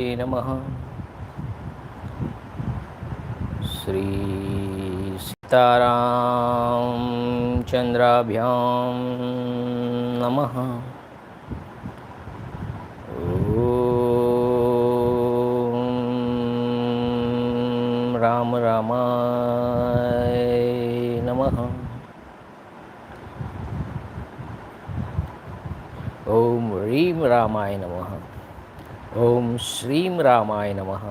नमः। श्री सीतारामचंद्राभ्यां नमः। ओम राम रामाय नमः। ओम ह्रीं रामाय नमः। ओम श्रीं रामाय नमः।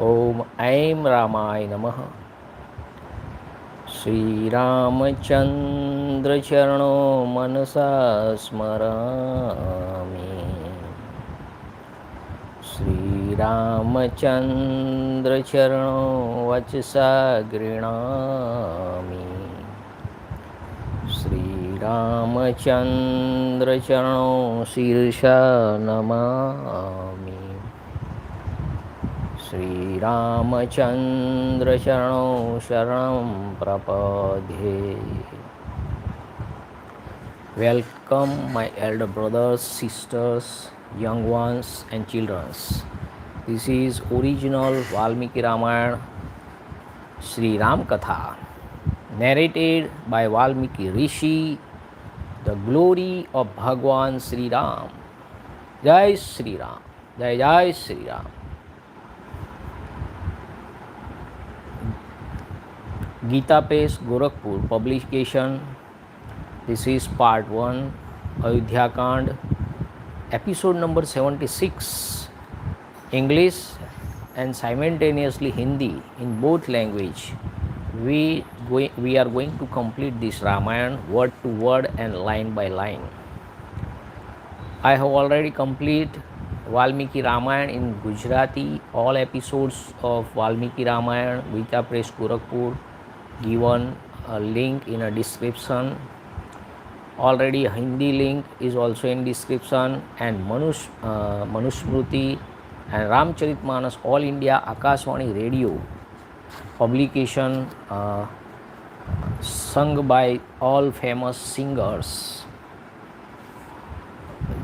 ओम ऐं रामाय नमः। श्री रामचंद्र चरणो मनसा स्मरामि। श्री रामचंद्र चरणो वचसा गृह्णामि। श्री रामचंद्र चरणो शीर्षा नमामि। श्री रामचंद्र चरणो शरणं प्रपद्ये। Welcome my elder brothers, sisters, young ones and children. This is original Valmiki-Rāmāyaṇa Rama Katha, narrated by Valmiki Rishi, the glory of Bhagwan Sri Ram. Jai Sri Ram, Jai Jai Sri Ram. Gita Press, Gorakhpur, publication. This is part 1, Ayodhyakand, episode number 76, English and simultaneously Hindi in both language. We are going to complete this Ramayana word to word and line by line. I have already completed Valmiki-Rāmāyaṇa in Gujrati. All episodes of Valmiki-Rāmāyaṇa, Gita Press, Gorakhpur, given a link in a description. Already a Hindi link is also in description, and Manusmriti and Ramcharitmanas All India Akashvani Radio publication sung by all famous singers.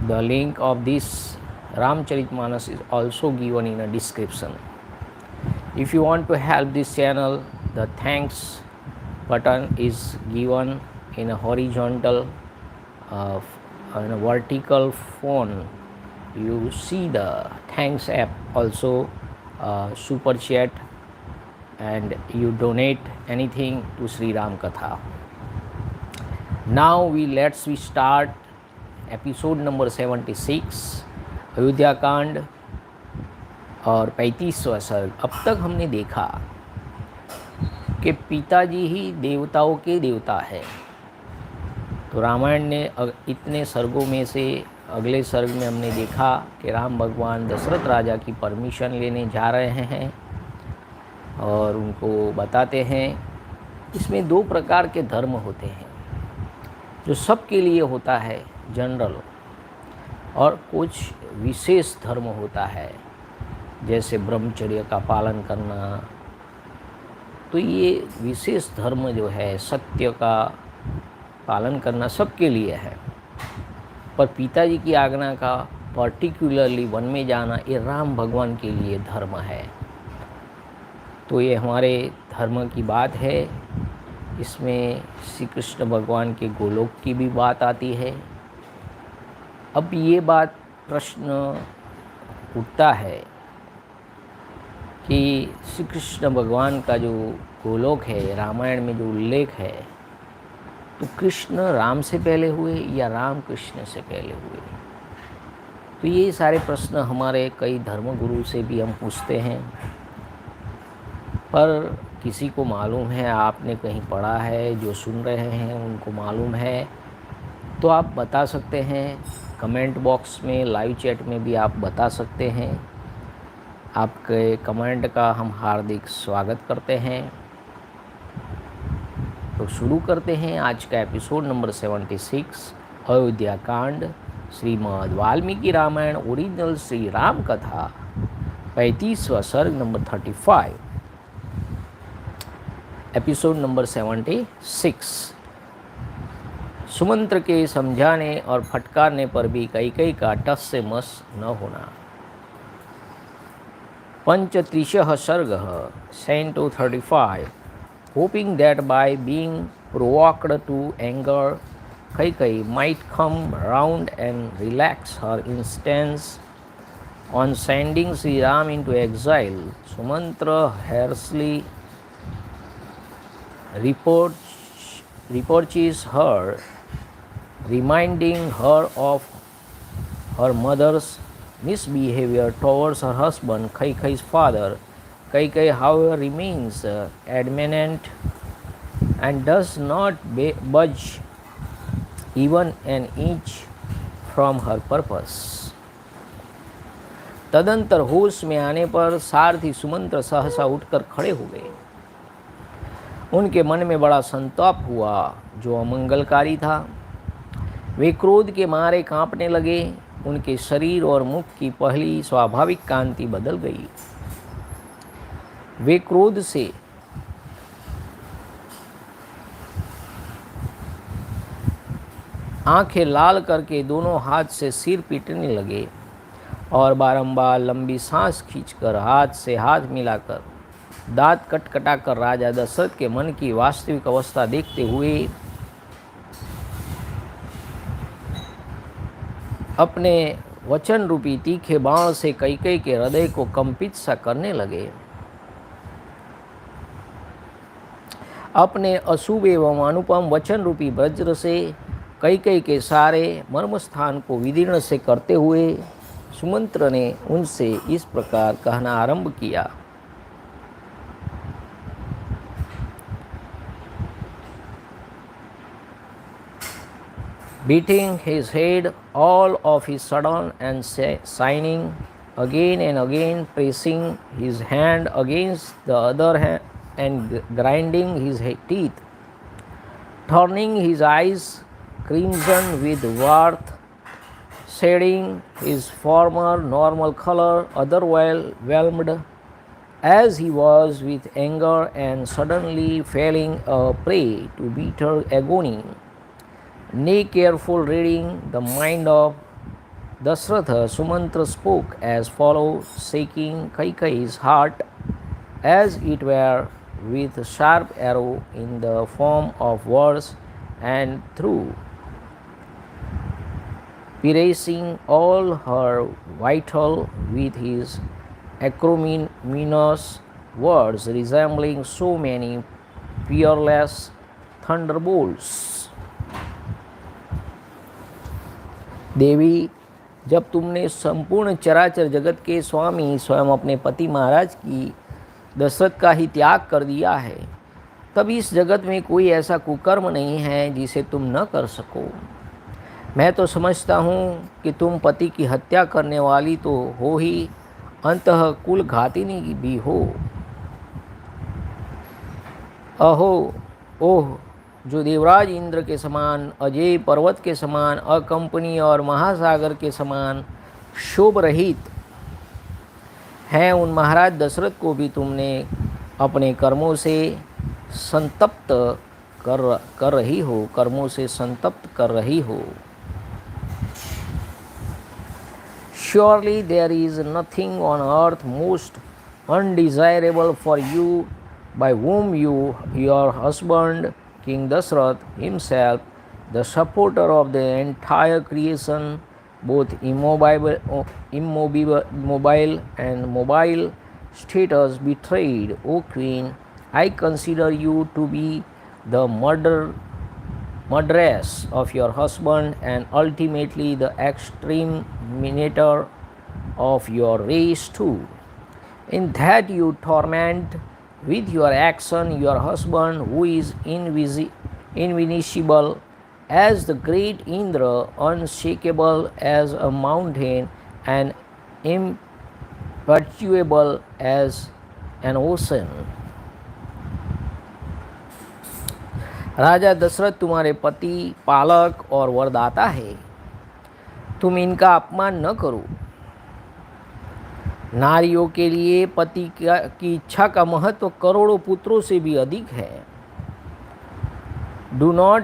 The link of this Ramcharitmanas is also given in a description. If you want to help this channel, the thanks button is given in a horizontal in a vertical phone. You see the thanks app also, super chat, and you donate anything to Sri Ram Katha. Now we start episode number 76 Ayodhyakanda और 35वां सर्ग। अब तक हमने देखा कि पिताजी ही देवताओं के देवता है। तो रामायण ने इतने सर्गों में से अगले सर्ग में हमने देखा कि राम भगवान दशरथ राजा की परमिशन लेने जा रहे हैं और उनको बताते हैं इसमें 2 प्रकार के धर्म होते हैं, जो सबके लिए होता है जनरल, और कुछ विशेष धर्म होता है जैसे ब्रह्मचर्य का पालन करना। तो ये विशेष धर्म जो है सत्य का पालन करना सबके लिए है, पर पिताजी की आज्ञा का पर्टिकुलरली वन में जाना ये राम भगवान के लिए धर्म है। तो ये हमारे धर्म की बात है। इसमें श्री कृष्ण भगवान के गोलोक की भी बात आती है। अब ये बात प्रश्न उठता है कि श्री कृष्ण भगवान का जो गोलोक है, रामायण में जो उल्लेख है, तो कृष्ण राम से पहले हुए या राम कृष्ण से पहले हुए? तो ये सारे प्रश्न हमारे कई धर्मगुरु से भी हम पूछते हैं, पर किसी को मालूम है, आपने कहीं पढ़ा है, जो सुन रहे हैं उनको मालूम है, तो आप बता सकते हैं। कमेंट बॉक्स में, लाइव चैट में भी आप बता सकते हैं। आपके कमेंट का हम हार्दिक स्वागत करते हैं। तो शुरू करते हैं आज का episode number 76 Ayodhyakand Shrimad Valmiki Ramayan original Shri Ram कथा 35वां सर्ग नंबर 35, एपिसोड नंबर 76। सुमंत्र के समझाने और फटकारने पर भी कैकेयी का टस से मस न होना। पंचत्रिशः सर्गः Canto 35. Hoping that by being provoked to anger, Kaikai might come round and relax her instance. On sending Sri Ram into exile, Sumantra harshly reproaches her, reminding her of her mother's misbehavior towards her husband, Kaikai's father. Kaikai, however, remains adamant and does not budge even an inch from her purpose. तदंतर होश में आने पर सारथी सुमंत्र सहसा उठकर खड़े हो गए। उनके मन में बड़ा संताप हुआ जो अमंगलकारी था। वे क्रोध के मारे कांपने लगे। उनके शरीर और मुख की पहली स्वाभाविक कांति बदल गई। वे क्रोध से आंखें लाल करके दोनों हाथ से सिर पीटने लगे और बारंबार लंबी सांस खींचकर हाथ से हाथ मिलाकर दांत कटकटाकर राजा दशरथ के मन की वास्तविक अवस्था देखते हुए अपने वचन रूपी तीखे बाण से कैकेयी के हृदय को कंपित सा करने लगे। अपने अशुभ एवं अनुपम वचन रूपी वज्र से कैकेयी के सारे मर्म स्थान को विदीर्ण से करते हुए सुमंत्र ने उनसे इस प्रकार कहना आरंभ किया। Beating his head all of his sudden and signing again and again, pressing his hand against the other hand and grinding his teeth, turning his eyes crimson with wrath, shedding his former normal color, overwhelmed as he was with anger and suddenly falling a prey to bitter agony. Nay, careful reading the mind of Dashrath, Sumantra spoke as follows, shaking Kaikeyi's heart as it were with sharp arrow in the form of words, and through piercing all her vital with his acrimonious words resembling so many peerless thunderbolts. देवी, जब तुमने संपूर्ण चराचर जगत के स्वामी स्वयं अपने पति महाराज की दशरथ का ही त्याग कर दिया है, तब इस जगत में कोई ऐसा कुकर्म नहीं है जिसे तुम न कर सको। मैं तो समझता हूँ कि तुम पति की हत्या करने वाली तो हो ही, अंतः कुल घातिनी भी हो। अहो ओह, जो देवराज इंद्र के समान, अजय पर्वत के समान, अकंपनी और महासागर के समान शोभ रहित हैं, उन महाराज दशरथ को भी तुमने अपने कर्मों से संतप्त कर रही हो। Surely there is nothing on earth most undesirable for you, by whom your husband King Dashrath himself, the supporter of the entire creation, both immobile and mobile status, betrayed. O Queen, I consider you to be the murderess of your husband and ultimately the exterminator of your race too, in that you torment with your action your husband, who is invincible as the great Indra, unshakable as a mountain, and imperturbable as an ocean. राजा दशरथ तुम्हारे पति, पालक और वरदाता है। तुम इनका अपमान न करो। नारियों के लिए पति की इच्छा का महत्व करोड़ों पुत्रों से भी अधिक है। Do not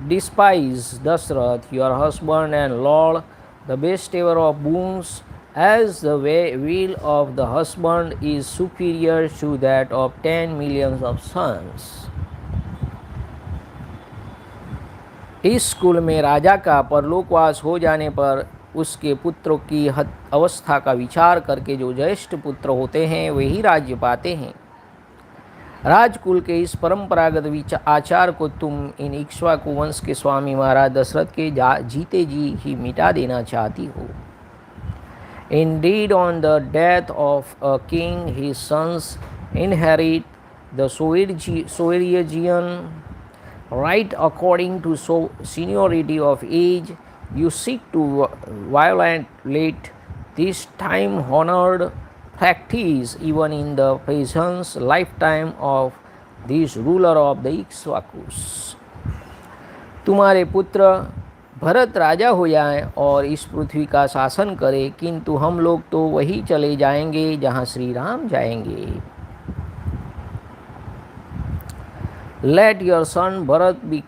despise Dashrath, your husband and lord, the best ever of boons, as the will of the husband is superior to that of 10 millions of sons. इस कुल में राजा का परलोकवास हो जाने पर उसके पुत्रों की अवस्था का विचार करके जो ज्येष्ठ पुत्र होते हैं वही राज्य पाते हैं। राजकुल के इस परंपरागत आचार को तुम इन इक्ष्वाकु वंश के स्वामी महाराज दशरथ के जीते जी ही मिटा देना चाहती हो। Indeed, on the death of a king, his sons inherit the sovereign right according to seniority of age. You seek to violate this time-honored practice even in the present lifetime of this ruler of the Ikshvakus. तुम्हारे पुत्र भरत राजा हो जाएं और इस पृथ्वी का शासन करे, किंतु हम लोग तो वही चले जाएंगे जहाँ श्री राम जाएंगे। Let your son Bharat be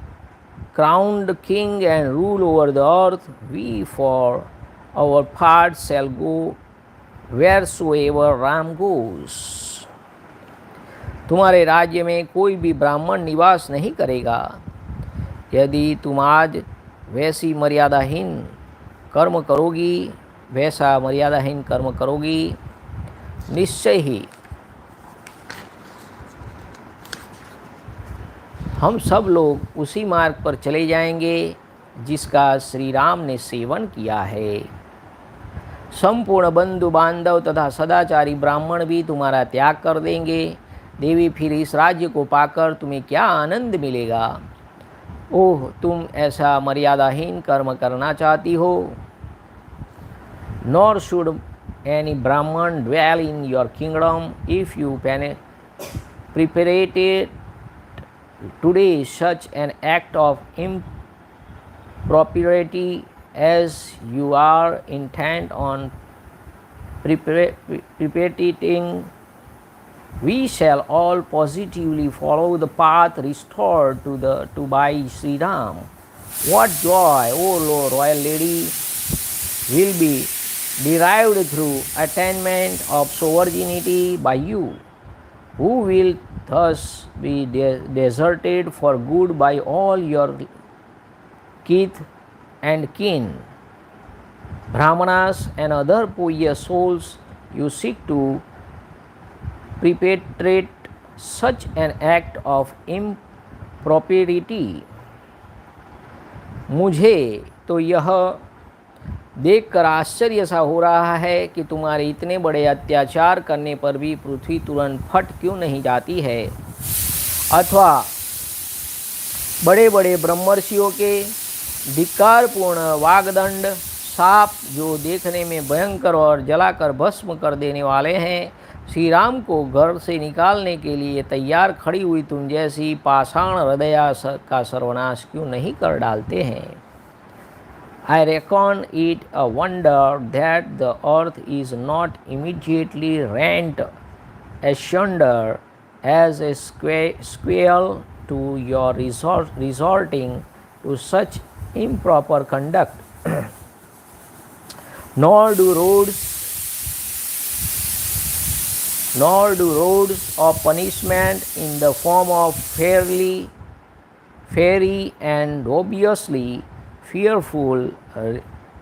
crowned king and rule over the earth. We for our part shall go wheresoever Ram goes. तुम्हारे राज्य में कोई भी ब्राह्मण निवास नहीं करेगा। यदि तुम आज वैसी मर्यादाहीन कर्म करोगी, वैसा मर्यादाहीन कर्म करोगी, निश्चय ही हम सब लोग उसी मार्ग पर चले जाएंगे जिसका श्री राम ने सेवन किया है। संपूर्ण बंधु बांधव तथा सदाचारी ब्राह्मण भी तुम्हारा त्याग कर देंगे। देवी, फिर इस राज्य को पाकर तुम्हें क्या आनंद मिलेगा। ओह, तुम ऐसा मर्यादाहीन कर्म करना चाहती हो। Nor should any Brahman dwell in your kingdom if you preparated today such an act of impropriety as you are intent on perpetrating. We shall all positively follow the path restored to by Sri Ram. What joy, O Lord, royal lady, will be derived through attainment of sovereignty by you, who will thus be deserted for good by all your kith and kin. Brahmanas and other pious souls, you seek to perpetrate such an act of impropriety. मुझे तो यह देखकर आश्चर्य सा हो रहा है कि तुम्हारे इतने बड़े अत्याचार करने पर भी पृथ्वी तुरंत फट क्यों नहीं जाती है, अथवा बड़े बड़े ब्रह्मर्षियों के धिक्कारपूर्ण वाग्दंड साप जो देखने में भयंकर और जलाकर भस्म कर देने वाले हैं, श्री राम को घर से निकालने के लिए तैयार खड़ी हुई तुम जैसी पाषाण हृदया का सर्वनाश क्यों नहीं कर डालते हैं। I reckon it a wonder that the earth is not immediately rent asunder as a squall to your resorting to such improper conduct. Nor do roads of punishment in the form of fairy and obviously fearful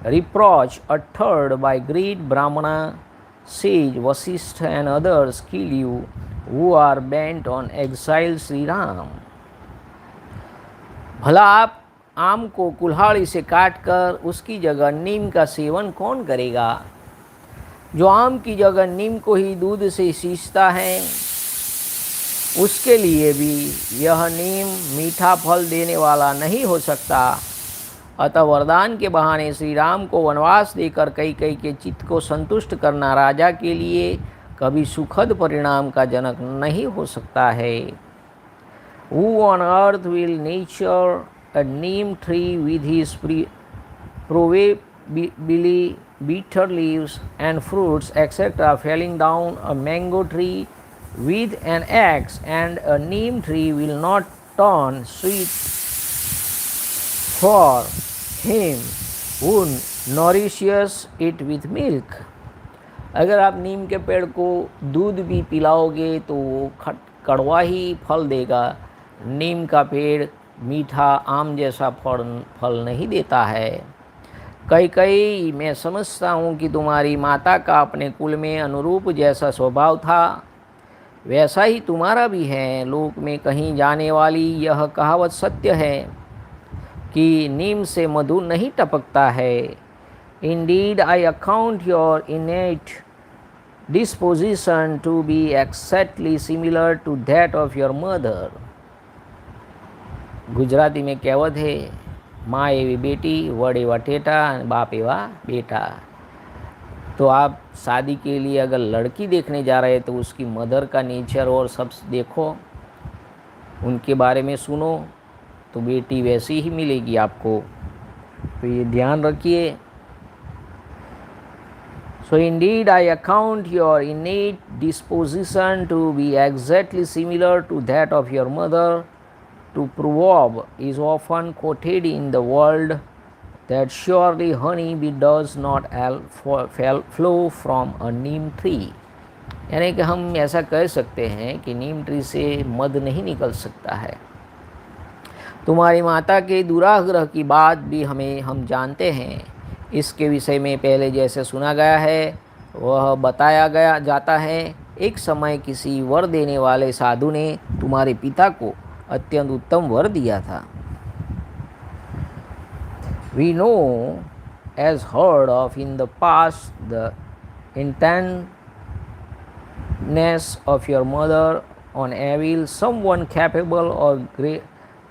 reproach uttered by great Brahmana, sage, Vasishtha and others kill you who are bent on exile Sri Ram. भला आप आम को कुल्हाड़ी से काटकर उसकी जगह नीम का सेवन कौन करेगा। जो आम की जगह नीम को ही दूध से सींचता है, उसके लिए भी यह नीम मीठा फल देने वाला नहीं हो सकता। अतः वरदान के बहाने श्री राम को वनवास देकर कई के चित्त को संतुष्ट करना राजा के लिए कभी सुखद परिणाम का जनक नहीं हो सकता है। Who on earth will nurture a neem tree with his proverbially bitter leaves and fruits, etc., felling down a mango tree with an axe, and a neem tree will not turn sweet for him who nourishes it with milk. अगर आप नीम के पेड़ को दूध भी पिलाओगे तो वो कड़वा ही फल देगा। नीम का पेड़ मीठा आम जैसा फल नहीं देता है। कई कई मैं समझता हूँ कि तुम्हारी माता का अपने कुल में अनुरूप जैसा स्वभाव था वैसा ही तुम्हारा भी है। लोक में कहीं जाने वाली यह कहावत सत्य है कि नीम से मधु नहीं टपकता है। Indeed, I account your innate disposition to be exactly similar to that of your mother. Gujarati में कહેવત है, माँ एवी बेटी, वड एवा टेटा, बाप एवा बेटा। तो आप शादी के लिए अगर लड़की देखने जा रहे हैं तो उसकी मदर का नेचर और सब देखो, उनके बारे में सुनो, तो बेटी वैसी ही मिलेगी आपको। तो ये ध्यान रखिए। So indeed I account your innate disposition to be exactly similar to that of your mother. To proverb is often quoted in the world that surely honey bee does not flow from a neem tree. यानी कि हम ऐसा कह सकते हैं कि नीम tree से मध नहीं निकल सकता है। तुम्हारी माता के दुराग्रह की बात भी हम जानते हैं। इसके विषय में पहले जैसे सुना गया है वह बताया गया जाता है। एक समय किसी वर देने वाले साधु ने तुम्हारे पिता को अत्यंत उत्तम वर दिया था। We know as heard of in the past the intentness of your mother on evil. Someone capable of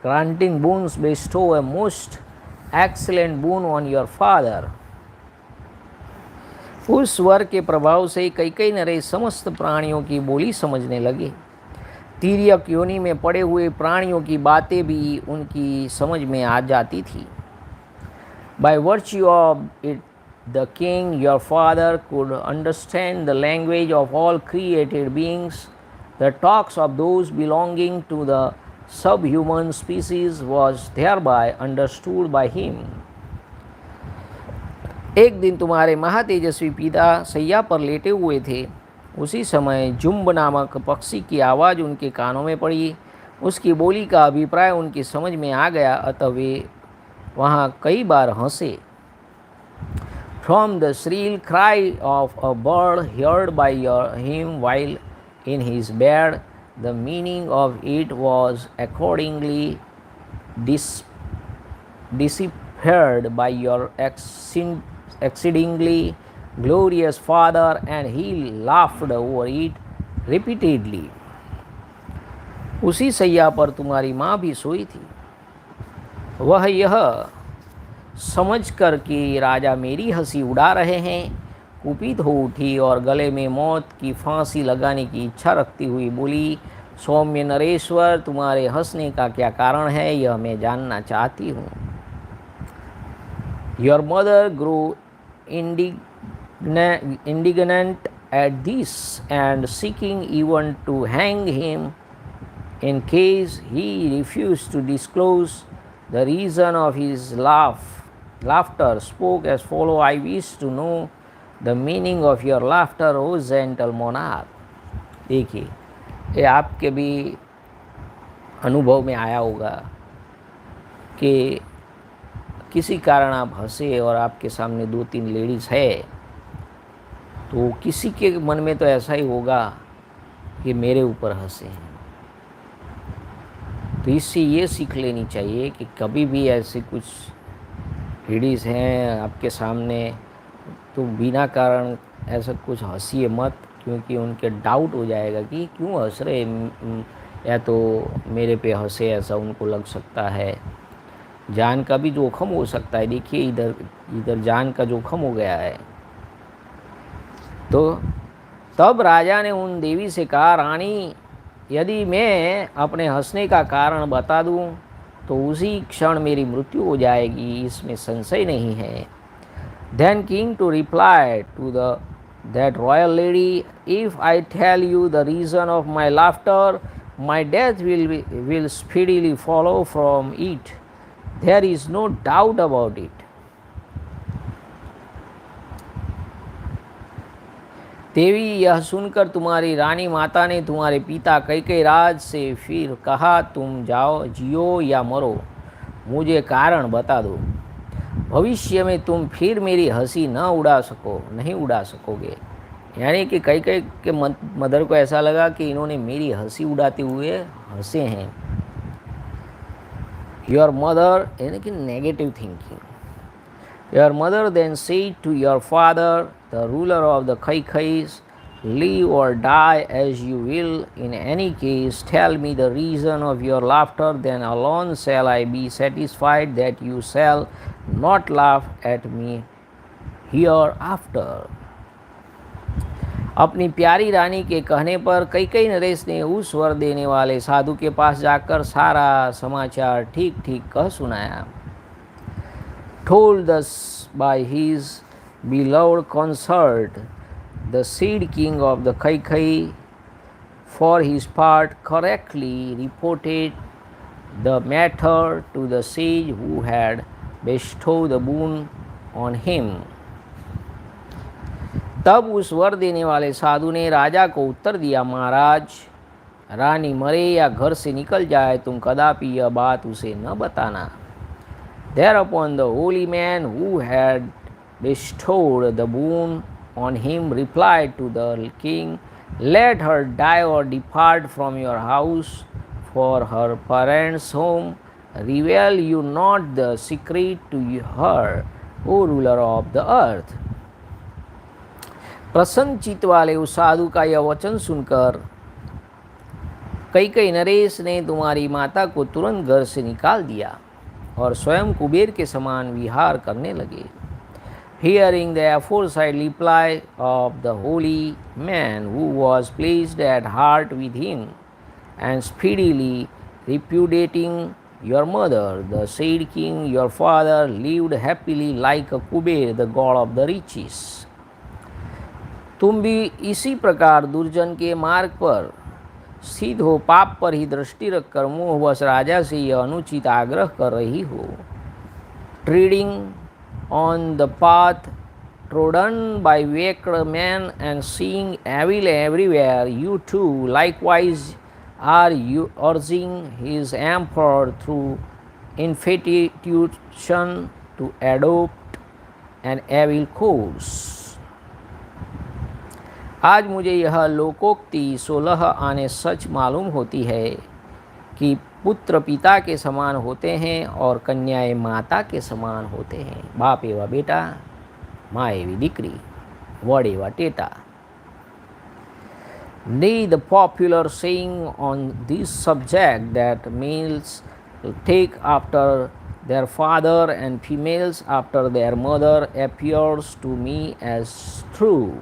granting boons bestow a most excellent boon on your father. उस वर के प्रभाव से कई नरेश समस्त प्राणियों की बोली समझने लगे। तिर्यक योनि में पड़े हुए प्राणियों की बातें भी उनकी समझ में आ जाती थी। By virtue of it, the king, your father, could understand the language of all created beings. The talks of those belonging to the subhuman species was thereby understood by him. एक दिन तुम्हारे महातेजस्वी पिता सैया पर लेटे हुए थे। उसी समय जुम्ब नामक पक्षी की आवाज़ उनके कानों में पड़ी। उसकी बोली का अभिप्राय उनकी समझ में आ गया, अतः वे वहाँ कई बार हंसे। From the shrill cry of a bird heard by him while in his bed, the meaning of it was accordingly deciphered by your exceedingly glorious father, and he laughed over it repeatedly. उसी सैया पर तुम्हारी माँ भी सोई थी। वह यह समझ कर कि राजा मेरी हंसी उड़ा रहे हैं कुपित हो उठी और गले में मौत की फांसी लगाने की इच्छा रखती हुई बोली, सौम्य नरेश्वर, तुम्हारे हंसने का क्या कारण है यह मैं जानना चाहती हूँ। Your mother grew indignant at this, and seeking even to hang him in case he refused to disclose the reason of his laughter, spoke as follows, I wish to know the meaning of your laughter, O gentle monarch. देखिए, ये आपके भी अनुभव में आया होगा कि किसी कारण आप हंसे और आपके सामने 2-3 लेडीज़ है, तो किसी के मन में तो ऐसा ही होगा कि मेरे ऊपर हंसे हैं। तो इससे ये सीख लेनी चाहिए कि कभी भी ऐसे कुछ लेडीज़ हैं आपके सामने तो बिना कारण ऐसा कुछ हंसिए मत, क्योंकि उनके डाउट हो जाएगा कि क्यों हंस रहे, या तो मेरे पे हंसे ऐसा उनको लग सकता है। जान का भी जोखम हो सकता है। देखिए इधर जान का जोखम हो गया है। तो तब राजा ने उन देवी से कहा, रानी, यदि मैं अपने हंसने का कारण बता दूं तो उसी क्षण मेरी मृत्यु हो जाएगी, इसमें संशय नहीं है। Then king to reply to that royal lady, if I tell you the reason of my laughter, my death will speedily follow from it. There is no doubt about it. देवी यह सुनकर तुम्हारी रानी माता ने तुम्हारे पिता कैकेयी राज से फिर कहा, तुम जाओ, जियो या मरो, मुझे कारण बता दो। भविष्य में तुम फिर मेरी हंसी नहीं उड़ा सकोगे। यानी कि कैकेयी के मदर को ऐसा लगा कि इन्होंने मेरी हंसी उड़ाते हुए हंसे हैं। योर मदर, यानी कि negative thinking. Your mother then said to your father, the ruler of the Kaikais, live or die as you will. In any case, tell me the reason of your laughter, then alone shall I be satisfied that you shall not laugh at me hereafter. अपनी प्यारी रानी के कहने पर कैकेयी नरेश ने उस वर देने वाले साधु के पास जाकर सारा समाचार ठीक ठीक कह सुनाया। Told thus by his beloved consort, the seed king of the Kaikai, for his part, correctly reported the matter to the sage who had bestowed the boon on him. तब उस वर देने वाले साधु ने राजा को उत्तर दिया, महाराज, रानी मरे या घर से निकल जाए, तुम कदापि यह बात उसे न बताना। Thereupon the holy man who had bestowed the boon on him replied to the king, let her die or depart from your house for her parents' home. Reveal you not the secret to her, O ruler of the earth. प्रसन्न चित्त वाले उस साधु का यह वचन सुनकर कैकेयी नरेश ने तुम्हारी माता को तुरंत घर से निकाल दिया और स्वयं कुबेर के समान विहार करने लगे। Hearing the aforesaid reply of the holy man who was pleased at heart with him and speedily repudiating your mother, the said king your father lived happily like a Kuber, the god of the riches. तुम भी इसी प्रकार दुर्जन के मार्ग पर स्थित हो, पाप पर ही दृष्टि रखकर मोहवश राजा से यह अनुचित आग्रह कर रही हो। Trading on the path trodden by wicked men and seeing evil everywhere, you too likewise are you urging his emperor through infatuation to adopt an evil course. आज मुझे यह लोकोक्ति 16 आने सच मालूम होती है कि पुत्र पिता के समान होते हैं और कन्याएं माता के समान होते हैं। बाप एवं बेटा, माँ एवं दीकरी, वड एवं टेटा। Nay, the popular saying on this subject that males take after their father and females after their mother appears to me as true.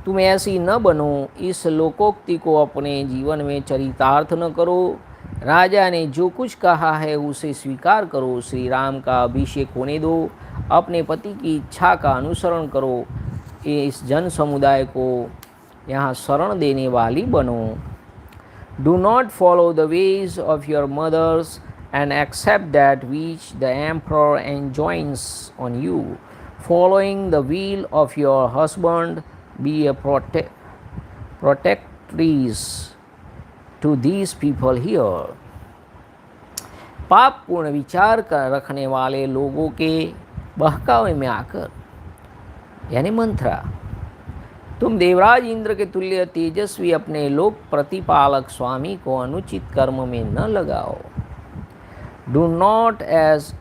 तुम ऐसी न बनो, इस लोकोक्ति को अपने जीवन में चरितार्थ न करो। राजा ने जो कुछ कहा है उसे स्वीकार करो। श्री राम का अभिषेक होने दो, अपने पति की इच्छा का अनुसरण करो। इस जन समुदाय को यहाँ शरण देने वाली बनो। Do not follow the ways of your mothers and accept that which the emperor enjoins on you. Following the will of your husband, be a protectress to these people here. पाप पूर्ण विचार कर रखने वाले लोगों के बहकावे में आकर, यानी मंत्रा, तुम देवराज इंद्र के तुल्य तेजस्वी अपने लोक प्रतिपालक स्वामी को अनुचित कर्म में न लगाओ। Do not as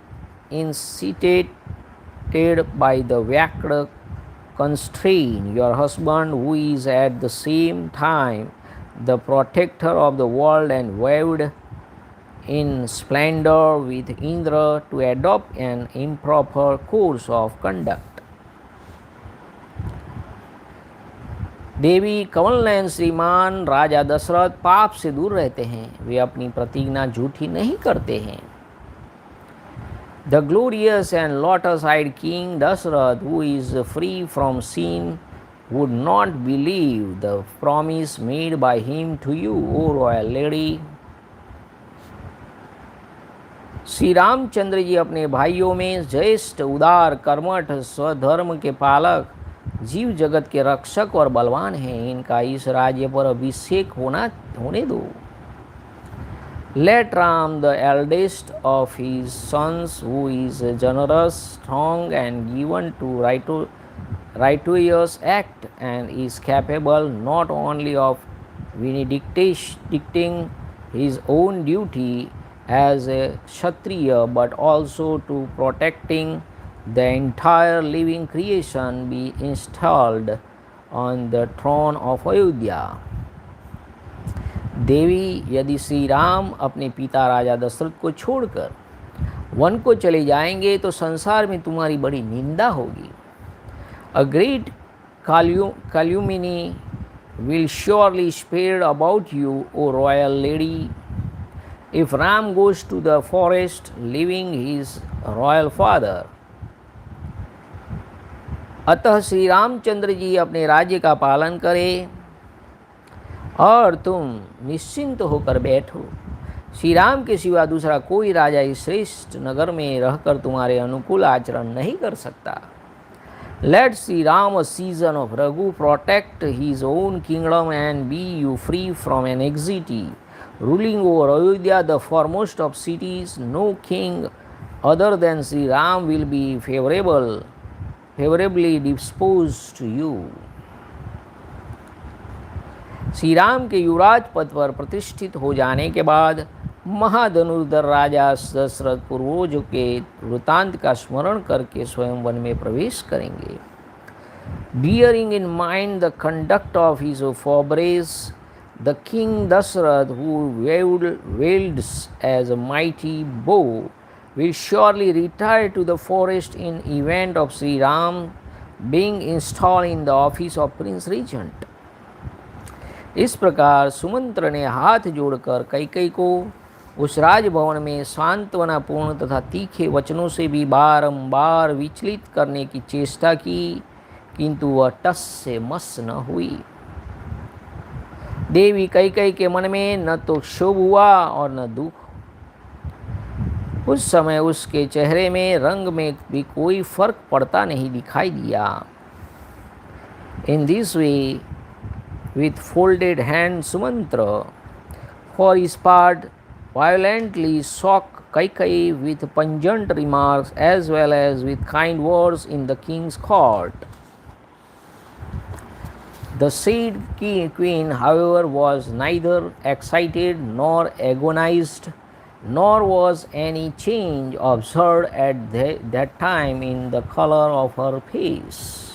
incited by the wicked constrain your husband, who is at the same time the protector of the world and viewed in splendor with Indra, to adopt an improper course of conduct. देवी कमलनयन श्रीमान राजा दशरथ पाप से दूर रहते हैं, वे अपनी प्रतिज्ञा झूठी नहीं करते हैं। The glorious and lotus-eyed king Dashrath, who is free from sin, would not believe the promise made by him to you, O royal lady. Shri Ramchandra ji अपने भाइयों में ज्येष्ठ, उदार, कर्मठ, स्वधर्म के पालक जीव जगत के रक्षक और बलवान हैं, इनका इस राज्य पर अभिषेक होने दो। Let Ram, the eldest of his sons, who is generous, strong, and given to righteous act, and is capable not only of vindicating his own duty as a Kshatriya but also to protecting the entire living creation, be installed on the throne of Ayodhya. देवी, यदि श्री राम अपने पिता राजा दशरथ को छोड़कर one को चले जाएंगे तो संसार में तुम्हारी बड़ी निंदा होगी। A great calumny will surely spread about you, O royal lady, if Ram goes to the forest leaving his royal father. अतः श्री रामचंद्र जी अपने राज्य का पालन करें और तुम निश्चिंत होकर बैठो। श्री राम के सिवा दूसरा कोई राजा इस श्रेष्ठ नगर में रहकर तुम्हारे अनुकूल आचरण नहीं कर सकता। Let Sri Ram, a season of Raghu, protect his own kingdom and be you free from anxiety. Ruling over Ayodhya, the foremost of cities, no king other than Sri Ram will be favorably disposed to you. Shri Ram के युवराज पद पर प्रतिष्ठित हो जाने के बाद महाधनुर्धर राजा दशरथ पूर्वज के वृतांत का स्मरण करके स्वयं वन में प्रवेश करेंगे। Bearing in mind the conduct of his forebears, the king Dashrath, who wields as a mighty bow, will surely retire to the forest in event of Sri Ram being installed in the office of Prince Regent. इस प्रकार सुमंत्र ने हाथ जोड़कर कैकेयी को उस राजभवन में सांत्वनापूर्ण तथा तीखे वचनों से भी बारंबार विचलित करने की चेष्टा की, किंतु वह टस से मस न हुई। देवी कैकेयी के मन में न तो क्षोभ हुआ और न दुख। उस समय उसके चेहरे में रंग में भी कोई फर्क पड़ता नहीं दिखाई दिया। In this way, with folded hands, Sumantra, for his part, violently shocked Kaikeyi with pungent remarks as well as with kind words in the king's court. The said queen, however, was neither excited nor agonized, nor was any change observed at that time in the color of her face.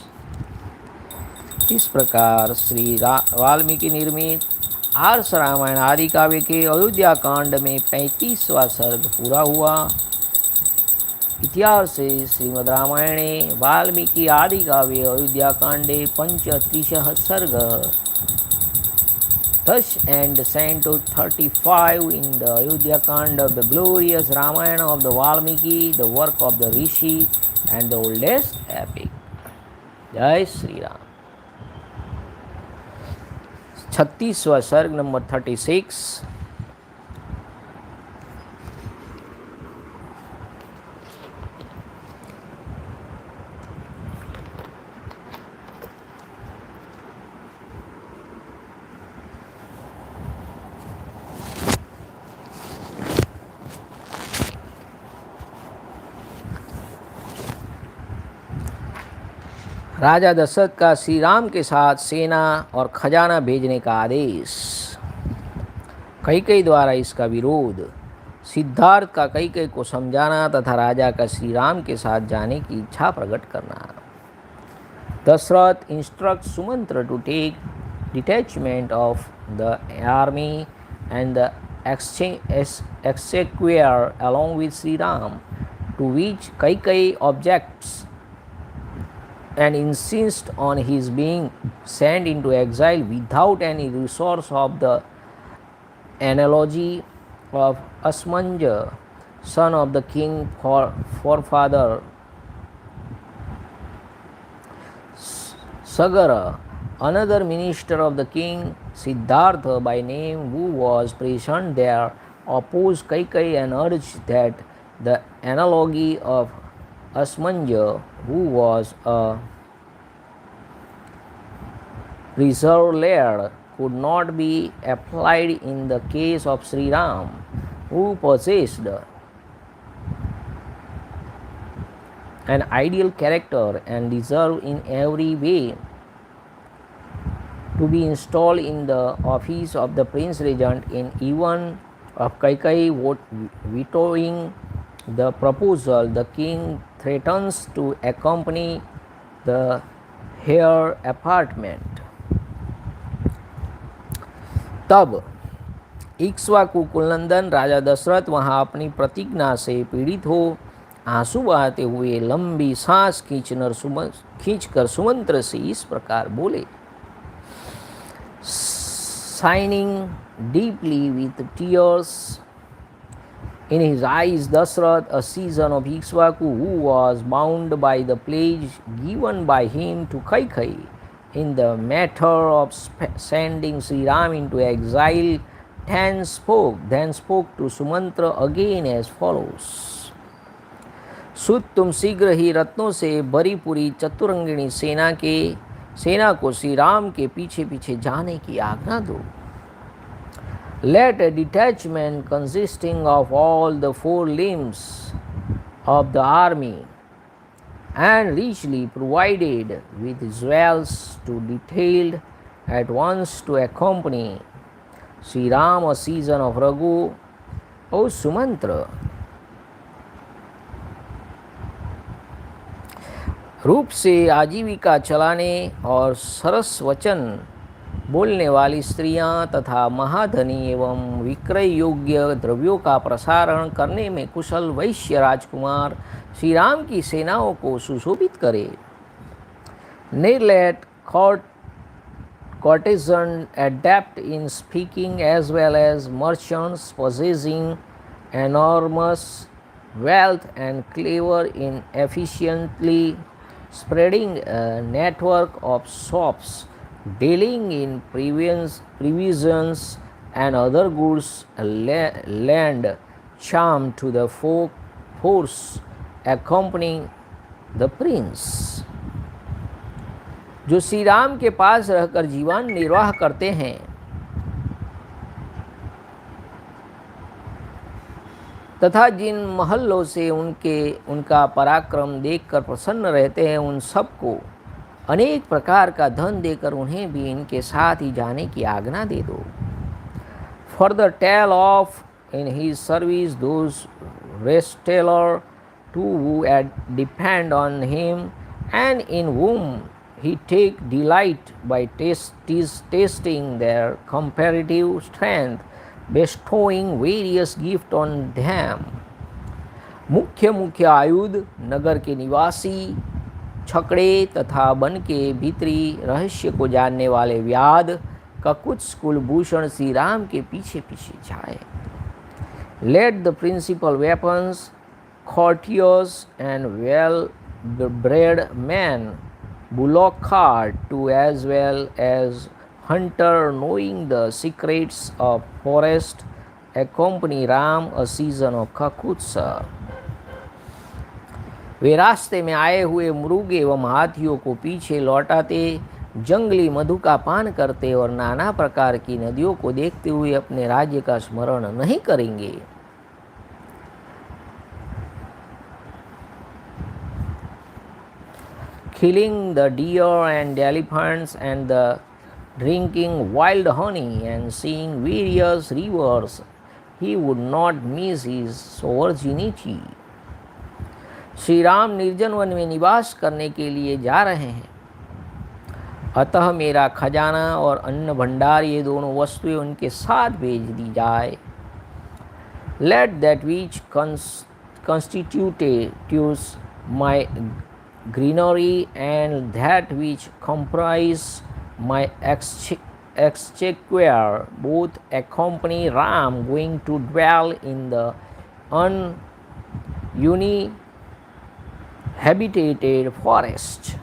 इस प्रकार श्री वाल्मीकि निर्मित आर्ष रामायण आदि काव्य के अयोध्या कांड में 35वां सर्ग पूरा हुआ। इतिहास श्रीमद् रामायणे वाल्मीकि आदि काव्ये अयोध्या कांडे 35 सर्ग। Thus end Canto 35 in the Ayodhyakand of the glorious Ramayana of the Valmiki, the work of the Rishi and the oldest epic. Jai Sri Ram. 36वां सर्ग नंबर 36। राजा दशरथ का श्री राम के साथ सेना और खजाना भेजने का आदेश। कैकेयी द्वारा इसका विरोध। सिद्धार्थ का कैकेयी को समझाना तथा राजा का श्री राम के साथ जाने की इच्छा प्रकट करना। Dasharath instruct Sumantra to take detachment of the army and the exchequer along with Sri Ram, to which Kaikeyi objects and insists on his being sent into exile without any resource of the analogy of Asmanja, son of the king forefather Sagara. Another minister of the king, Siddhartha by name, who was present there, opposed Kaikeyi and urged that the analogy of Asmanja, who was a reserve layer could not be applied in the case of Sri Ram, who possessed an ideal character and deserved in every way to be installed in the office of the Prince Regent. In event of Kaikeyi vetoing the proposal, the king threatens to accompany the heir apartment. तब इक्ष्वाकु कुलनंदन राजा दशरथ वहाँ अपनी प्रतिज्ञा से पीड़ित हो आंसू बहाते हुए लंबी सांस खींचकर सुमंत्र से इस प्रकार बोले. Shining deeply with tears in his eyes, Dashrath, a son of Ikshvaku, who was bound by the pledge given by him to Kaikeyi in the matter of sending Sri Ram into exile, then spoke to Sumantra again as follows. सुत तुम शीघ्र ही रत्नों से भरी पूरी चतुरंगिणी सेना को श्री राम के पीछे पीछे जाने की आज्ञा दो. Let a detachment consisting of all the four limbs of the army and richly provided with jewels to detailed at once to accompany Sri Ram, a son of Raghu, O Sumantra. रूप से आजीविका चलाने और सरस वचन बोलने वाली स्त्रियां तथा महाधनी एवं विक्रय योग्य द्रव्यों का प्रसारण करने में कुशल वैश्य राजकुमार श्री राम की सेनाओं को सुशोभित करे. Let courtesan adept in speaking as well as merchants possessing enormous wealth and clever in efficiently spreading a network of shops dealing in provisions and other goods lend charm to the force accompanying the prince. जो श्री राम के पास रहकर जीवन निर्वाह करते हैं तथा जिन महलों से उनका पराक्रम देखकर प्रसन्न रहते हैं, उन सबको अनेक प्रकार का धन देकर उन्हें भी इनके साथ ही जाने की आज्ञा दे दो. Further tell off in his service those restless too who depend on him and in whom he take delight by testing their comparative strength, bestowing various gifts on them. मुख्य आयुध, नगर के निवासी, छकड़े तथा वन के भीतरी रहस्य को जानने वाले व्याध, ककुत्स कुलभूषण श्री राम के पीछे पीछे जाए. Let the principal weapons, courtiers and well-bred men, bullock cart too, as well as hunter knowing the secrets of forest, accompany Ram, a season of Kakutsa. वे रास्ते में आए हुए मृग एवं हाथियों को पीछे लौटाते, जंगली मधु का पान करते और नाना प्रकार की नदियों को देखते हुए अपने राज्य का स्मरण नहीं करेंगे. Killing the deer and elephants and the drinking wild honey and seeing various rivers, he would not miss his virginity. Shri Ram निर्जन वन में निवास करने के लिए जा रहे हैं, अतः मेरा खजाना और अन्न भंडार ये दोनों वस्तुएं उनके साथ भेज दी जाए. Let that which constitutes my greenery and that which comprise my exchequer both accompany Ram, going to dwell in the uninhabited forest.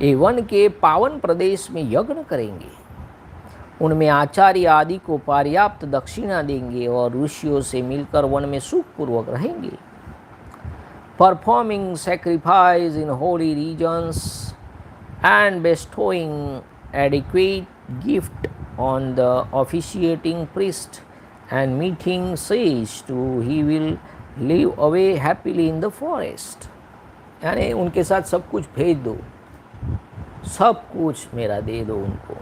ये वन के पावन प्रदेश में यज्ञ करेंगे, उनमें आचार्य आदि को पर्याप्त दक्षिणा देंगे और ऋषियों से मिलकर वन में सुखपूर्वक रहेंगे. Performing sacrifice in holy regions and bestowing adequate gift on the officiating priest and meeting says to he will live away happily in the forest. यानी उनके साथ सब कुछ भेज दो, सब कुछ मेरा दे दो उनको।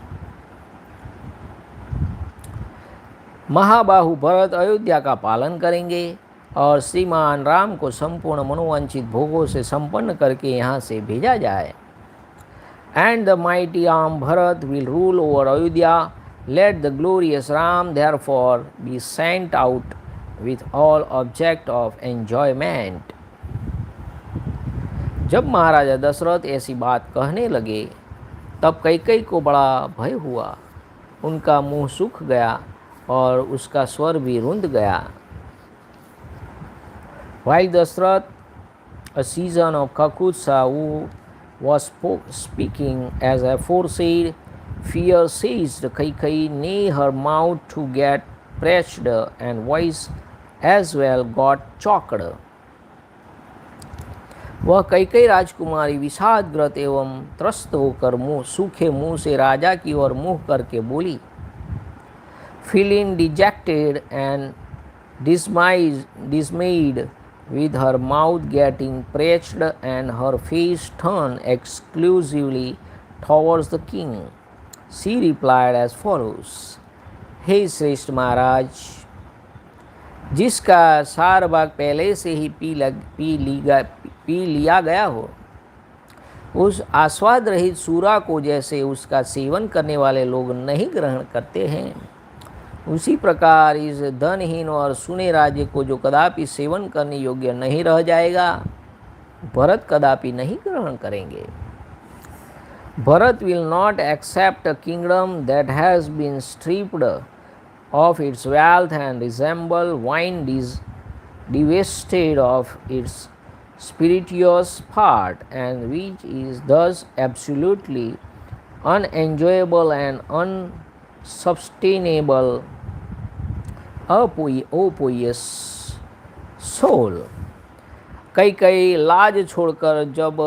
महाबाहु भरत अयोध्या का पालन करेंगे और श्रीमान राम को संपूर्ण मनोवांछित भोगों से संपन्न करके यहाँ से भेजा जाए। And the mighty arm Bharat will rule over Ayodhya, let the glorious Ram therefore be sent out with all object of enjoyment. जब महाराजा दशरथ ऐसी बात कहने लगे तब कैकेयी को बड़ा भय हुआ, उनका मुंह सूख गया और उसका स्वर भी रुंध गया। While Dashrath, a season of Kakusa, who was speaking as aforesaid, fear seized Kaikeyi, nay, her mouth to get pressed and voice as well got choked. वह कैकेयी राजकुमारी विषादग्रस्त एवं त्रस्त होकर सूखे मुंह से राजा की ओर मुँह करके बोली। Feeling dejected and dismayed, with her mouth getting pressed and her face turned exclusively towards the king, she replied as follows: हे श्रेष्ठ महाराज, जिसका सार भाग पहले से ही पी लिया गया हो, उस आस्वाद रहित सूरा को जैसे उसका सेवन करने वाले लोग नहीं ग्रहण करते हैं, उसी प्रकार इस धनहीन और सुने राज्य को जो कदापि सेवन करने योग्य नहीं रह जाएगा, भरत कदापि नहीं ग्रहण करेंगे। Bharat will not accept a kingdom that has been stripped of its wealth and resemble wine divested of its spirituous part and which is thus absolutely unenjoyable and unsustainable opoious soul। Kaikeyi लाज छोड़कर जब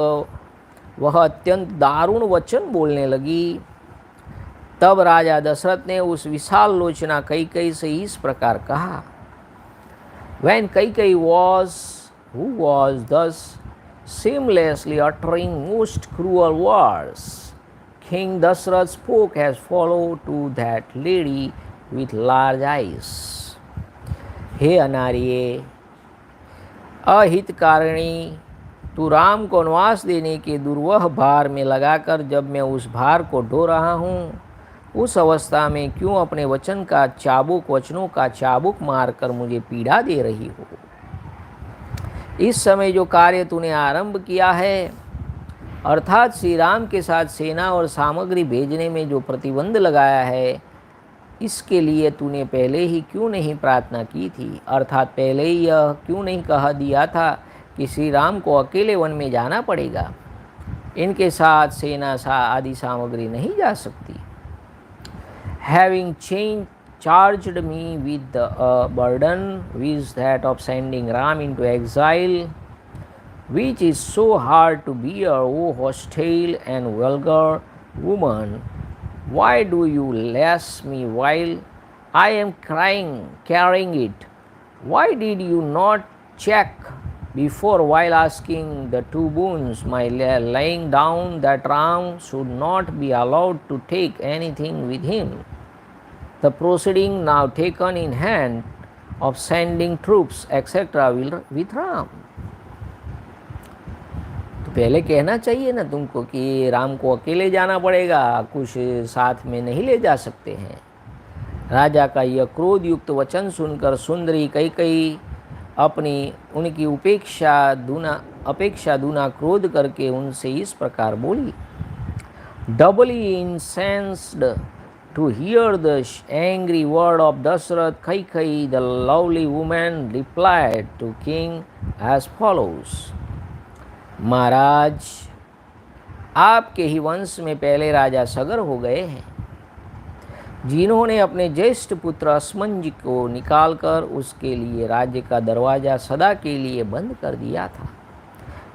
वह अत्यंत दारुण वचन बोलने लगी, तब राजा दशरथ ने उस विशाल लोचना कैकेयी से इस प्रकार कहा। When Kaikeyi who was thus shamelessly uttering most cruel words, King Dashrath spoke as follows to that lady with large eyes: हे अनार्ये, अहितकारिणी, तू राम को वनवास देने के दुर्वह भार में लगाकर जब मैं उस भार को ढो रहा हूँ, उस अवस्था में क्यों अपने वचनों का चाबुक मारकर मुझे पीड़ा दे रही हो। इस समय जो कार्य तूने आरंभ किया है, अर्थात श्री राम के साथ सेना और सामग्री भेजने में जो प्रतिबंध लगाया है, इसके लिए तूने पहले ही क्यों नहीं प्रार्थना की थी, अर्थात पहले ही यह क्यों नहीं कह दिया था कि श्री राम को अकेले वन में जाना पड़ेगा, इनके साथ सेना आदि सामग्री नहीं जा सकती। Having charged me with the burden which that of sending Ram into exile, which is so hard to bear, O hostile and vulgar woman, why do you lash me while I am carrying it? Why did you not check before while asking the two boons, my laying down that Ram should not be allowed to take anything with him, the proceeding now taken in hand of sending troops etc. with Ram? तो पहले कहना चाहिए ना तुमको कि राम को अकेले जाना पड़ेगा, कुछ साथ में नहीं ले जा सकते हैं। राजा का यह क्रोध युक्त वचन सुनकर सुंदरी कैकेयी उनकी अपेक्षा दूना क्रोध करके उनसे इस प्रकार बोली। डबली इंसेंस्ड to hear the angry word of Dashrath, Kaikeyi, the lovely woman, replied to king as follows: महाराज, आपके ही वंश में पहले राजा सगर हो गए हैं, जिन्होंने अपने ज्येष्ठ पुत्र अस्मंज को निकालकर उसके लिए राज्य का दरवाज़ा सदा के लिए बंद कर दिया था।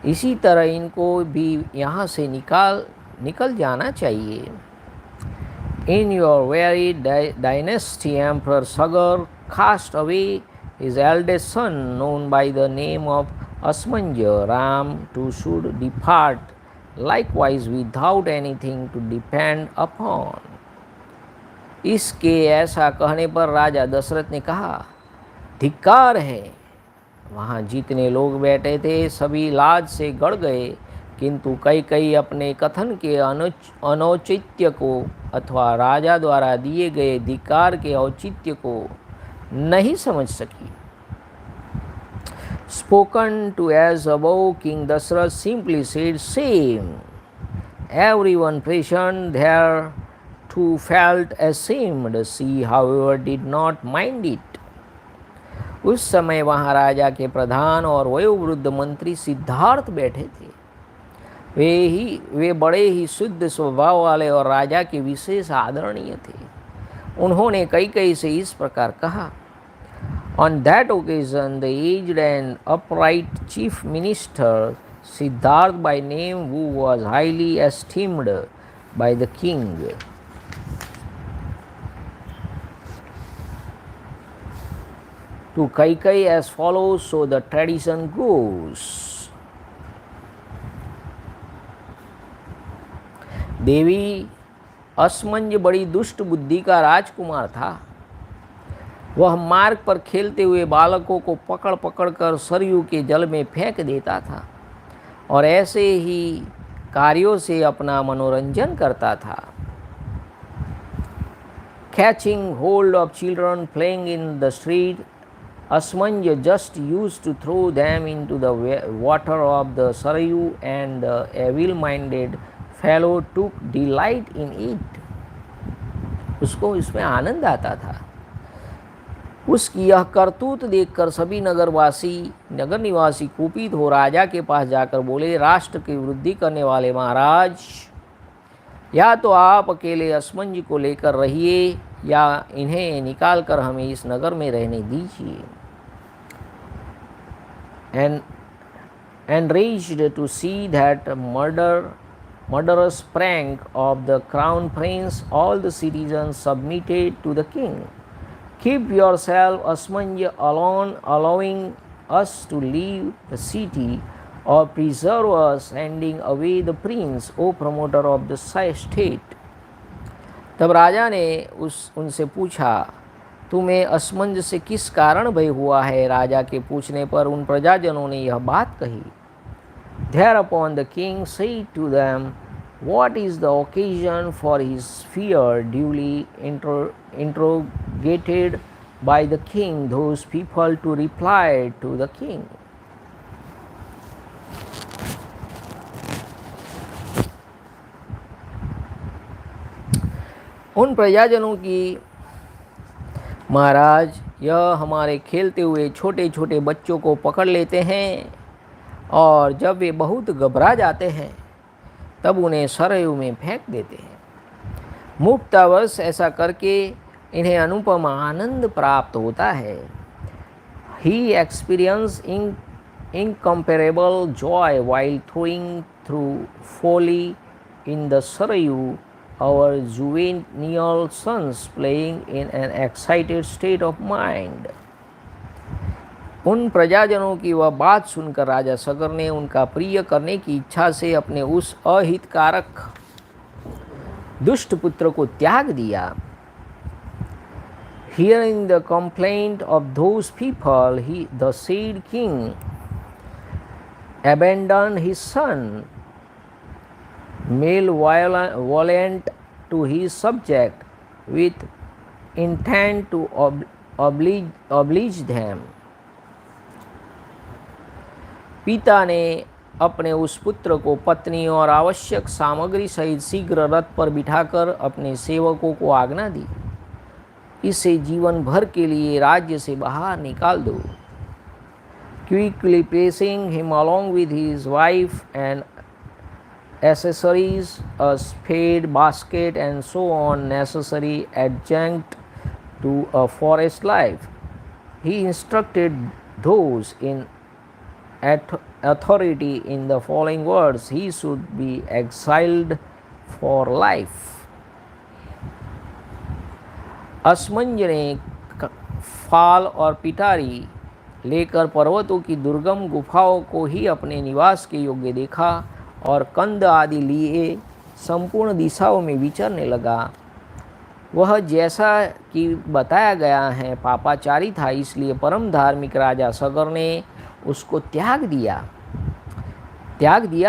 इसी तरह इनको भी यहाँ से निकाल निकल जाना चाहिए। In your very dynasty, Emperor Sagar cast away his eldest son, known by the name of Asmanja. Ram too should depart, likewise without anything to depend upon. इसके ऐसा कहने पर राजा दशरथ ने कहा, धिक्कार है। वहाँ जितने लोग बैठे थे सभी लाज से गड़ गए, किंतु कई अपने कथन के अनौचित्य को अथवा राजा द्वारा दिए गए धिक्कार के औचित्य को नहीं समझ सकी। Spoken to as above, King Dashrath simply said, "Same." Everyone present there too felt ashamed. She, however, did not mind it. उस समय वहाँ राजा के प्रधान और वयोवृद्ध मंत्री सिद्धार्थ बैठे थे। वे बड़े ही शुद्ध स्वभाव वाले और राजा के विशेष आदरणीय थे। उन्होंने कई से इस प्रकार कहा, On that occasion, the aged and upright chief minister Siddharth by name, who was highly esteemed by the king, to Kaikai as follows, so the tradition goes. देवी असमंज बड़ी दुष्ट बुद्धि का राजकुमार था। वह मार्ग पर खेलते हुए बालकों को पकड़ कर सरयू के जल में फेंक देता था और ऐसे ही कार्यों से अपना मनोरंजन करता था। Catching hold of children playing in the street, Asmanja just used to throw them into the water of the Sarayu, and the evil-minded fellow took delight in it. उसको इसमें आनंद आता था। उसकी यह करतूत देखकर सभी नगर निवासी कुपित हो राजा के पास जाकर बोले, राष्ट्र की वृद्धि करने वाले महाराज, या तो आप अकेले असमंज को लेकर रहिए या इन्हें निकाल कर हमें इस नगर में रहने दीजिए। Enraged to see that murderous prank of the crown prince, all the citizens submitted to the king. Keep yourself, Asmanja, alone, allowing us to leave the city, or preserve us, sending away the prince, O promoter of the state. तब राजा ने उनसे पूछा, तुम्हें असमंज से किस कारण भय हुआ है? राजा के पूछने पर उन प्रजाजनों ने यह बात कही। Thereupon the king said to them, What is the occasion for his fear? Duly interrogated by the king, those people to reply to the king. उन प्रजाजनों की, महाराज, यह हमारे खेलते हुए छोटे छोटे बच्चों को पकड़ लेते हैं और जब वे बहुत घबरा जाते हैं तब उन्हें सरयू में फेंक देते हैं। मुक्तावश ऐसा करके इन्हें अनुपम आनंद प्राप्त होता है। He experienced incomparable joy while throwing through folly in the Sarayu, our juvenile sons playing in an excited state of mind. उन प्रजाजनों की वह बात सुनकर राजा सगर ने उनका प्रिय करने की इच्छा से अपने उस अहितकारक दुष्ट पुत्र को त्याग दिया। Hearing the complaint of those people, the said king abandoned his son, malevolent to his subject, with intent to oblige them. पिता ने अपने उस पुत्र को पत्नी और आवश्यक सामग्री सहित शीघ्र रथ पर बिठाकर अपने सेवकों को आज्ञा दी, इसे जीवन भर के लिए राज्य से बाहर निकाल दो। Quickly placing him along with his wife and accessories, a spade, basket, and so on, necessary adjunct to a forest life, he instructed those in authority in the following words: he should be exiled for life. असमंज ने फाल और पिटारी लेकर पर्वतों की दुर्गम गुफाओं को ही अपने निवास के योग्य देखा और कंद आदि लिए संपूर्ण दिशाओं में विचरने लगा। वह जैसा कि बताया गया है पापाचारी था, इसलिए परम धार्मिक राजा सगर ने उसको त्याग दिया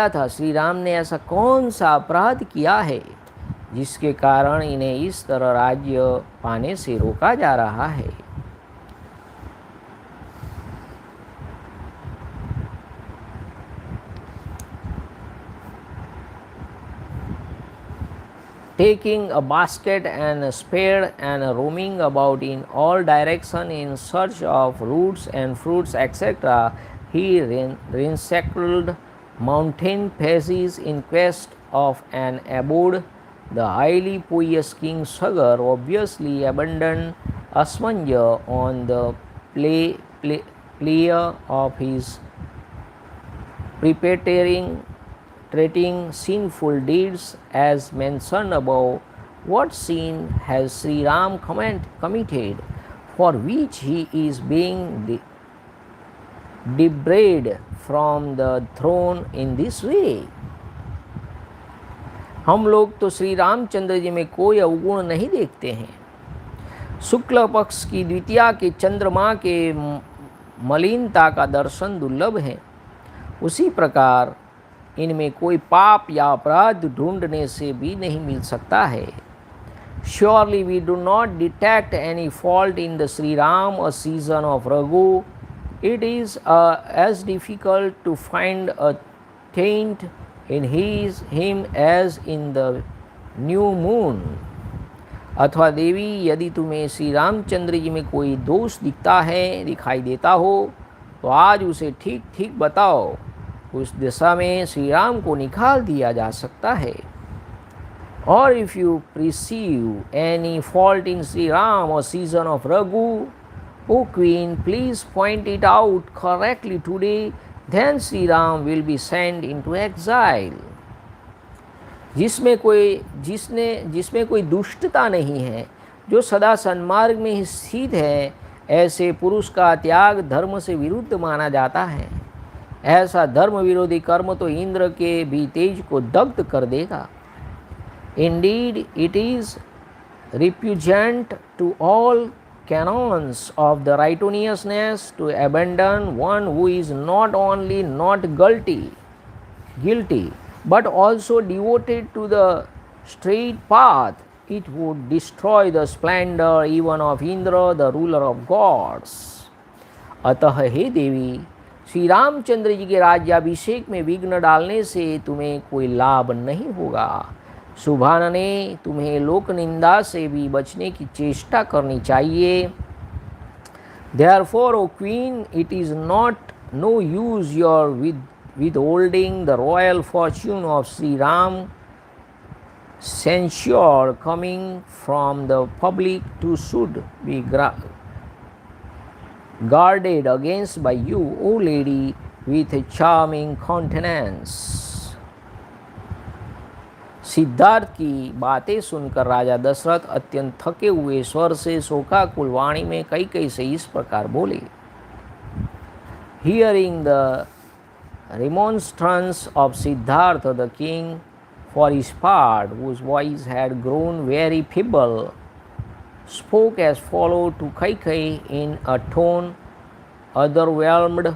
था। श्री राम ने ऐसा कौन सा अपराध किया है जिसके कारण इन्हें इस तरह राज्य पाने से रोका जा रहा है? Taking a basket and a spade and roaming about in all directions in search of roots and fruits, etc., he ransacked mountain passes in quest of an abode. The highly pious King Sagar obviously abandoned Asmanja on the plea of his perpetrating sinful deeds as mentioned above. What sin has Sri Ram committed for which he is being debarred from the throne in this way? हम लोग तो श्री रामचंद्र जी में कोई अवगुण नहीं देखते हैं। शुक्ल पक्ष की द्वितीया के चंद्रमा के मलिनता का दर्शन दुर्लभ है, उसी प्रकार इनमें कोई पाप या अपराध ढूंढने से भी नहीं मिल सकता है। Surely we do not detect any fault in the Sri Ram, a season of Raghu. It is as difficult to find a taint in him as in the new moon. अथवा देवी, यदि तुम्हें श्री रामचंद्र जी में कोई दोष दिखाई देता हो तो आज उसे ठीक ठीक बताओ। उस दिशा में श्री राम को निकाल दिया जा सकता है। Or if you perceive any fault in Sri Ram or season of Raghu, O Queen, please point it out correctly today, then Sri Ram will be sent into exile. जिसमें कोई दुष्टता नहीं है, जो सदा सन्मार्ग में ही स्थित है, ऐसे पुरुष का त्याग धर्म से विरुद्ध माना जाता है। ऐसा धर्म विरोधी कर्म तो इंद्र के भी तेज को दग्ध कर देगा। Indeed, it is repugnant to all canons of the righteousness to abandon one who is not only not guilty, but also devoted to the straight path. It would destroy the splendor even of Indra, the ruler of gods. अतः हे देवी, श्री रामचंद्र जी के राज्याभिषेक में विघ्न डालने से तुम्हें कोई लाभ नहीं होगा। सुभान ने तुम्हें लोक निंदा से भी बचने की चेष्टा करनी चाहिए। Therefore, O Queen, it is no use your withholding the royal fortune of Sri Ram. Censure coming from the public to should be guarded against by you, O lady, with a charming countenance. Siddharth की बातें सुनकर राजा दशरथ अत्यंत थके हुए स्वर से शोकाकुल वाणी में कई से इस प्रकार बोले। Hearing the remonstrance of Siddhartha, the king, for his part, whose voice had grown very feeble, spoke as follows to Kaikeyi in a tone overwhelmed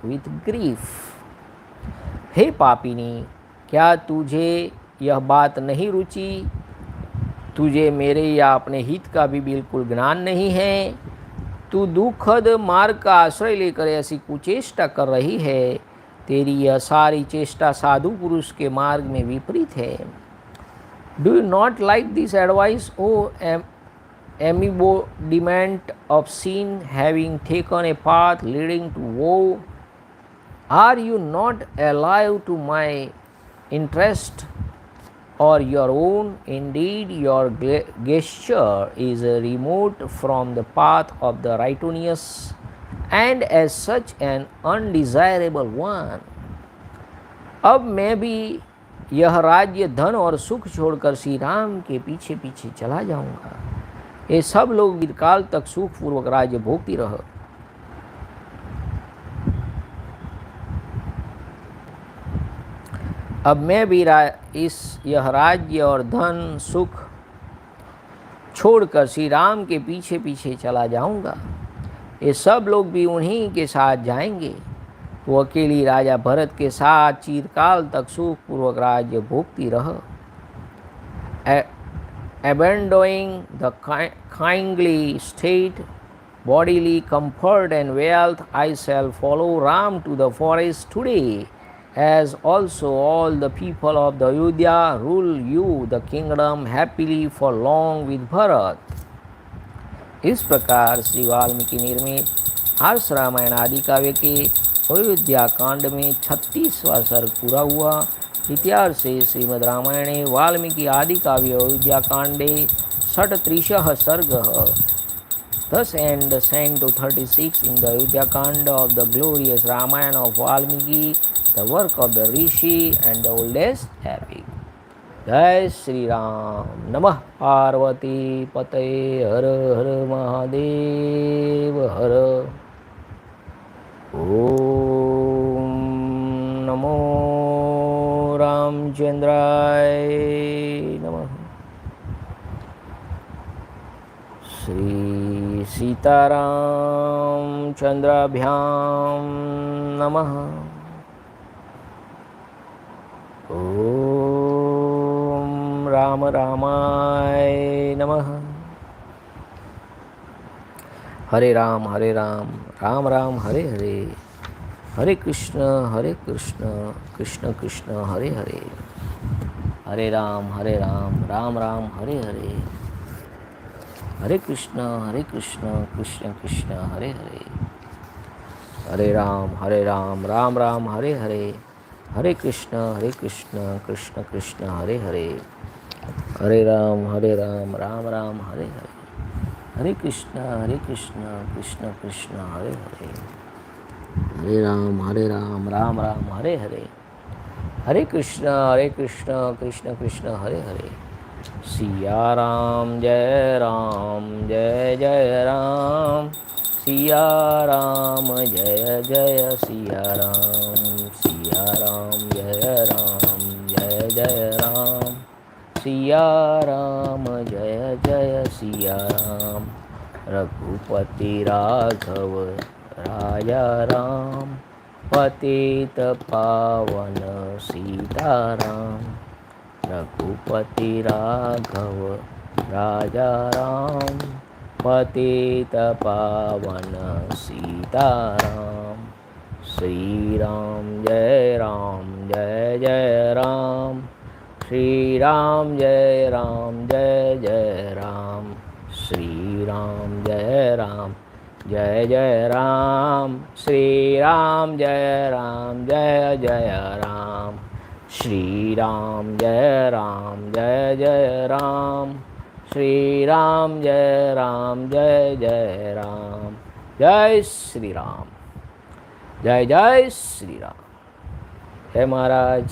with grief. हे पापिनी, क्या तुझे यह बात नहीं रुचि? तुझे मेरे या अपने हित का भी बिल्कुल ज्ञान नहीं है। तू दुखद मार्ग का आश्रय लेकर ऐसी कुचेष्टा कर रही है। तेरी यह सारी चेष्टा साधु पुरुष के मार्ग में विपरीत है। Do you not like this advice, O embodiment of sin, having taken a path leading to woe? Are you not alive to my interest or your own? Indeed, your gesture is remote from the path of the righteous, and as such an undesirable one. अब मैं भी यह राज्य, धन और सुख छोड़कर श्री राम के पीछे पीछे चला जाऊंगा। ये सब लोग दीर्घकाल तक सुखपूर्वक राज्य भोगती रह। अब मैं भी यह राज्य और धन सुख छोड़कर श्री राम के पीछे पीछे चला जाऊंगा। ये सब लोग भी उन्हीं के साथ जाएंगे। वो अकेली राजा भरत के साथ चिरकाल तक सुखपूर्वक राज्य भोगती रह। Abandoning the kindly state, bodily comfort and wealth, I shall follow Ram to the forest today, as also all the people of the Ayodhya rule you the kingdom happily for long with Bharat. इस प्रकार श्री वाल्मीकि निर्मित आर्ष रामायण आदि काव्य के अयोध्या कांड में 36वां सर्ग पूरा हुआ। इतिहास से श्रीमद् रामायणे वाल्मीकि आदि काव्य अयोध्या कांडे 36 सर्ग। Thus end Canto 36 in the Ayodhyakand of the glorious Ramayana of Valmiki, the work of the Rishi and the oldest epic. जय श्री राम। नमः पार्वती पते हर हर महादेव हर। ओम नमो रामचंद्राय नमः। श्री सीताराम चंद्राभ्याम नमः। ओम राम रामाय नमः। हरे राम राम राम हरे हरे, हरे कृष्ण कृष्ण कृष्ण हरे हरे, हरे राम राम राम हरे हरे, हरे कृष्ण कृष्ण कृष्ण हरे हरे, हरे राम राम राम हरे हरे, हरे कृष्ण कृष्ण कृष्ण हरे हरे, हरे राम राम राम हरे हरे, हरे कृष्ण कृष्ण कृष्ण हरे हरे, हरे राम राम राम हरे हरे, हरे कृष्ण कृष्ण कृष्ण हरे हरे। सिया राम जय जय राम, सिया राम जय जय सिया राम, सिया राम जय जय राम, सिया राम जय जय सिया राम। रघुपति राघव राजा राम, पतित पावन सीताराम। रघुपति राघव राजा राम, पतित पावन सीताराम। श्री राम जय जय राम, श्री राम जय जय राम, श्री राम जय जय राम, श्री राम जय जय राम, श्री राम जय जय राम, श्री राम जय जय राम। जय श्री राम, जय श्री राम। जय महाराज।